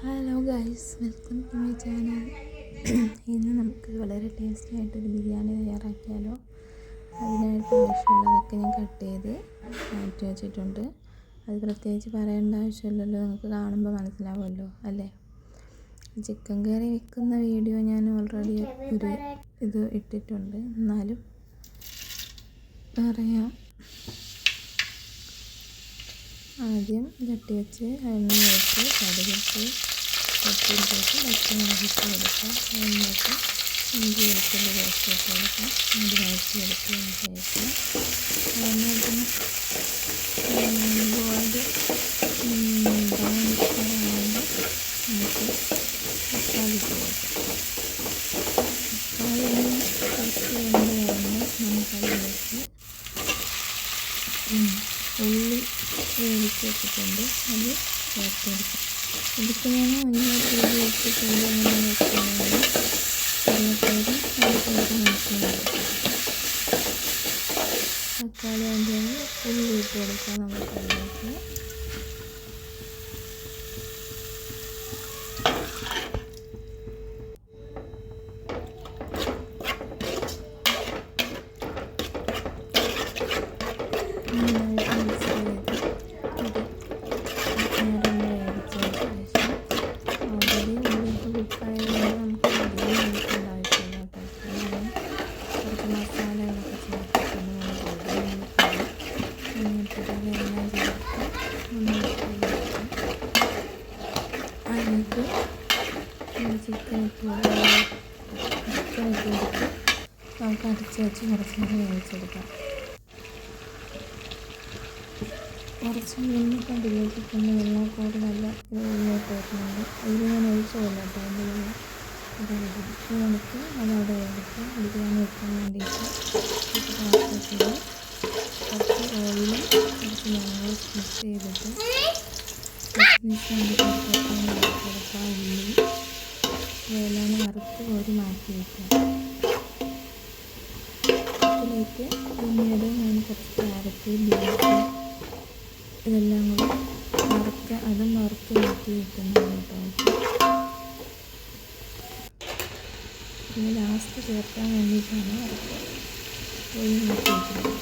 Hello guys, welcome to my channel. ഇന്ന് നമുക്ക് വളരെ ടേസ്റ്റി ആയിട്ടൊരു ബിരിയാണി തയ്യാറാക്കിയാലോ. അതിനായിട്ട് ആവശ്യമുള്ളതൊക്കെ ഞാൻ കട്ട് ചെയ്ത് മാറ്റി വെച്ചിട്ടുണ്ട്. അത് പ്രത്യേകിച്ച് പറയേണ്ട ആവശ്യമില്ലല്ലോ, നിങ്ങൾക്ക് കാണുമ്പോൾ മനസ്സിലാവുമല്ലോ അല്ലേ. ചിക്കൻ കറി വെക്കുന്ന വീഡിയോ ഞാൻ ഓൾറെഡി ഇത് ഇട്ടിട്ടുണ്ട്, എന്നാലും പറയാം. ആദ്യം ചട്ടി വെച്ച് എണ്ണ ഒഴിച്ച് കടുകിട്ട് ചട്ടിയിൽ വെച്ച് പച്ചമുളകിട്ട് കൊടുക്കാം. എന്നിട്ട് ഇഞ്ചി വെളുത്തുള്ളി പേസ്റ്റ് ഇട്ട് കൊടുക്കാം. അത് വഴറ്റിയെടുത്തതിന് ശേഷം എന്നിട്ട് ഗോൾഡ് ബ്രൗൺ കളറാകുമ്പോൾ നമുക്ക് തക്കാളി ഇട്ട് കൊടുക്കാം. തക്കാളി കുറച്ച് വെന്ത് വരുമ്പോൾ നമുക്കതിലേക്ക് ഉള്ളി വേവിച്ച് വെച്ചിട്ടുണ്ട്, അത് ചേർത്തെടുക്കാം. ഇതിപ്പോൾ ഞാൻ മുന്നോട്ട് വെച്ചിട്ടുണ്ട്. അങ്ങനെ വെക്കുന്നത് കറിവേപ്പില അതുപോലെ നോക്കുന്നത് തക്കാളി അതിൻ്റെ ഉള്ളി ഇട്ട് കൊടുക്കാം. നമുക്കതിലേക്ക് ചിക്കൻ ഇട്ട് നമുക്ക് അടച്ച് വെച്ച് കുറച്ച് നേരം വേവിച്ചെടുക്കാം. കുറച്ച് കഴിഞ്ഞിട്ട് അതിലേക്ക് പിന്നെ വെള്ളമൊക്കെ നല്ല വെള്ളമൊക്കെ വരുന്നുണ്ട്. അതിൽ ഞാൻ ഒഴിച്ചു കൊള്ളട്ടെ അതിൻ്റെ വെള്ളം. അതായത് നമുക്ക് അതവിടെ എടുത്ത് ബിരിയാണി വെക്കാൻ വേണ്ടിയിട്ട് പാത്രത്തിൽ കുറച്ച് ഓയിലും കുറച്ച് മഞ്ഞളും മിക്സ് ചെയ്തിട്ട് കൊടുക്കാം. ഉള്ളി വേലാന് വറുത്ത് കോരി മാറ്റി വയ്ക്കാം. ഇതിലേക്ക് പിന്നീട് ഞാൻ കുറച്ച് ക്യാരറ്റ്, ബീൻസ് ഇതെല്ലാം കൂടി അതും വറുത്ത് മാറ്റി വയ്ക്കുന്നതാണ് കേട്ടോ. പിന്നെ ലാസ്റ്റ് ചേർക്കാൻ വേണ്ടിയിട്ടാണ് കോരി മാറ്റി വയ്ക്കുന്നത്.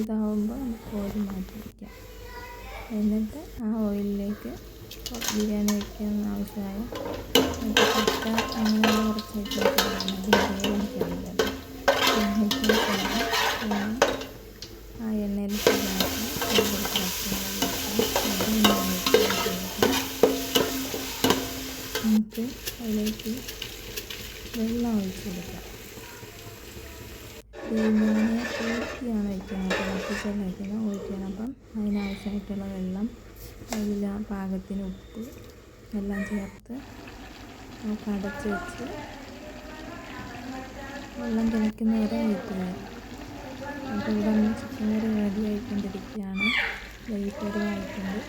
ഇതാവുമ്പോൾ നമുക്ക് കോരി മാറ്റി വയ്ക്കാം. എന്നിട്ട് ആ ഓയിലിലേക്ക് ബിരിയാണി വയ്ക്കാൻ ആവശ്യമായ പട്ട അങ്ങനെയുള്ള കുറച്ച് എനിക്കറിയില്ല. ആ എണ്ണയിൽ നമുക്ക് അതിലേക്ക് വെള്ളം ഒഴിച്ച് കൊടുക്കാം. ഞാൻ ഊറ്റിയാണ് വയ്ക്കുന്നത്, തിളപ്പിച്ചാണ് വയ്ക്കുന്നത്, ഊറ്റിയാണ്. അപ്പം അതിനാവശ്യമായിട്ടുള്ള വെള്ളം, അതിൽ പാകത്തിന് ഉപ്പ് എല്ലാം ചേർത്ത് നമുക്ക് അടച്ച് വെച്ച് വെള്ളം തിളയ്ക്കുന്ന വരെ വെയിറ്റ് ചെയ്യാം. അപ്പോൾ ഇവിടെ നിന്ന് ചിക്കൻ കറി റെഡി ആയിക്കൊണ്ടിരിക്കുകയാണ്. ലൈറ്റ് ആയിട്ടുണ്ട്.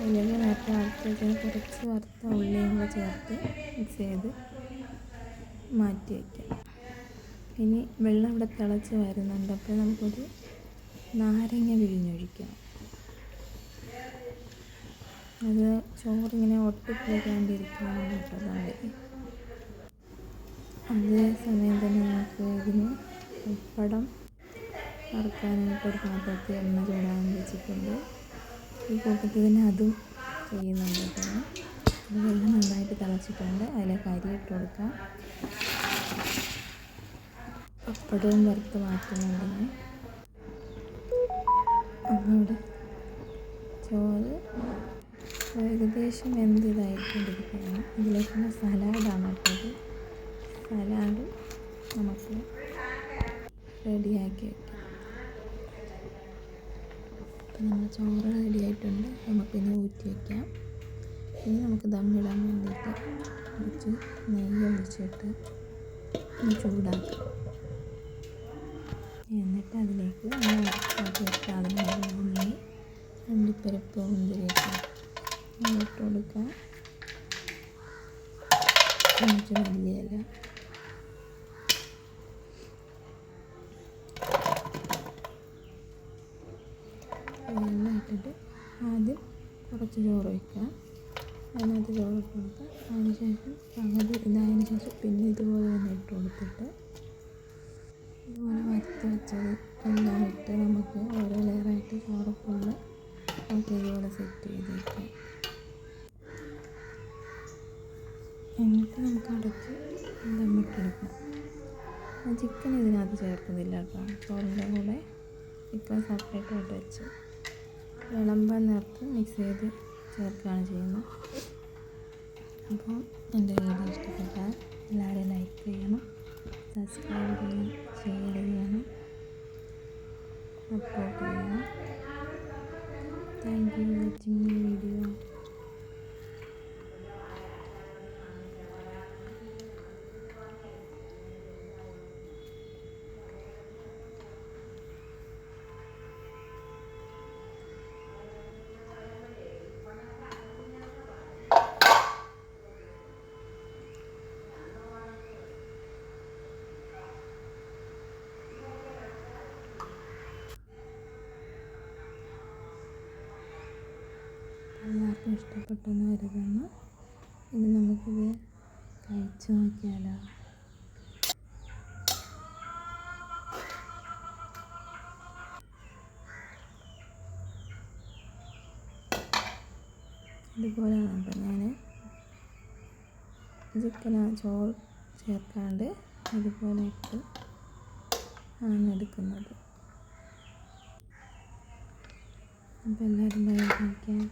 അതിലേക്ക് നേരത്തെ വറുത്ത് വെച്ചാൽ കുറച്ച് വറുത്ത ഉള്ളിയും കൂടെ ചേർത്ത് മിക്സ് ചെയ്ത് മാറ്റി വയ്ക്കാം. ഇനി വെള്ളം ഇവിടെ തിളച്ച് വരുന്നുണ്ട്. അപ്പോൾ നമുക്കൊരു നാരങ്ങ പിഴിഞ്ഞൊഴിക്കാം. അത് ചോറിങ്ങനെ ഒട്ടിപ്പിടിക്കാണ്ടിരിക്കുകയാണ് കേട്ടോ. അതേ സമയം തന്നെ നമുക്ക് ഇതിന് പപ്പടം വറുക്കാനായിട്ടൊരു പാത്രത്തിൽ എണ്ണ ചൂടാൻ വെച്ചിട്ടുണ്ട്. ഈ കൂട്ടത്തിൽ തന്നെ അതും ചെയ്യുന്നുണ്ട് കേട്ടോ. വെള്ളം നന്നായിട്ട് തിളച്ചിട്ടുണ്ട്. അതിലേക്ക് അരി ഇട്ട് കൊടുക്കാം. പപ്പടവും വറുത്ത് മാറ്റുന്നുണ്ടെങ്കിൽ നമ്മുടെ ചോറ് ഏകദേശം വെന്തതായിക്കൊണ്ടിരിക്കുകയാണ്. ഇതിലേക്കുള്ള സലാഡാണ് കേട്ടത്. സലാഡ് നമുക്ക് റെഡിയാക്കി വയ്ക്കാം. അപ്പം നമ്മൾ ചോറ് റെഡിയായിട്ടുണ്ട്. നമുക്കിനി ഊറ്റി വയ്ക്കാം. ഇനി നമുക്ക് ദമ്മിടാൻ വേണ്ടിയിട്ട് കുറച്ച് നെയ്യ് ഒഴിച്ചിട്ട് ചൂടാക്കാം. എന്നിട്ട് അതിലേക്ക് അതിനുള്ള ഉള്ളി, അണ്ടിപ്പരിപ്പ്, മുന്തിരിയൊക്കെ ഇട്ട് കൊടുക്കാം. കുറച്ച് മല്ലിയില ഇട്ടിട്ട് ആദ്യം കുറച്ച് ചോറ് വയ്ക്കുക, അതിനകത്ത് ചോറ് ഇട്ട് കൊടുക്കുക. അതിന് ശേഷം പകുതി ഇതായതിന് ശേഷം പിന്നെ ഇതുപോലെ തന്നെ ഇട്ട് കൊടുത്തിട്ട് ഇതുപോലെ വറുത്ത് വെച്ചത് എല്ലാം ഇട്ട് നമുക്ക് ഓരോ ലെയറായിട്ട് ചോറ് ഫുള്ള് നമുക്ക് ഇതുപോലെ സെറ്റ് ചെയ്ത് വയ്ക്കാം. എന്നിട്ട് നമുക്ക് അടച്ച് ദമ്മിട്ടെടുക്കാം. ചിക്കൻ ഇതിനകത്ത് ചേർക്കുന്നില്ല കേട്ടോ, ചോറിൻ്റെ കൂടെ ചിക്കൻ സെപ്പറേറ്റ് ആയിട്ട് വെച്ച് വിളമ്പാൻ നേരത്ത് മിക്സ് ചെയ്ത് ചേർക്കുകയാണ് ചെയ്യുന്നത്. അപ്പോൾ എൻ്റെ വീഡിയോ ഇഷ്ടപ്പെട്ടാൽ എല്ലാവരും ലൈക്ക് ചെയ്യണം, സബ്സ്ക്രൈബ് ചെയ്യണം, ഷെയർ ചെയ്യണം, സപ്പോർട്ട് ചെയ്യണം. Thank you watching my video. എല്ലാവർക്കും ഇഷ്ടപ്പെട്ടെന്ന് കരുതുന്നു. ഇനി നമുക്കിത് കഴിച്ചു നോക്കിയാലോ. ഇതുപോലെയാണ് കേട്ടോ ഞാൻ ചിക്കൻ ചോറ് ചേർക്കാണ്ട് ഇതുപോലെ ഇട്ട് ആണ് എടുക്കുന്നത്. അപ്പോൾ എല്ലാവരും കഴിക്കാൻ.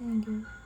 Thank you.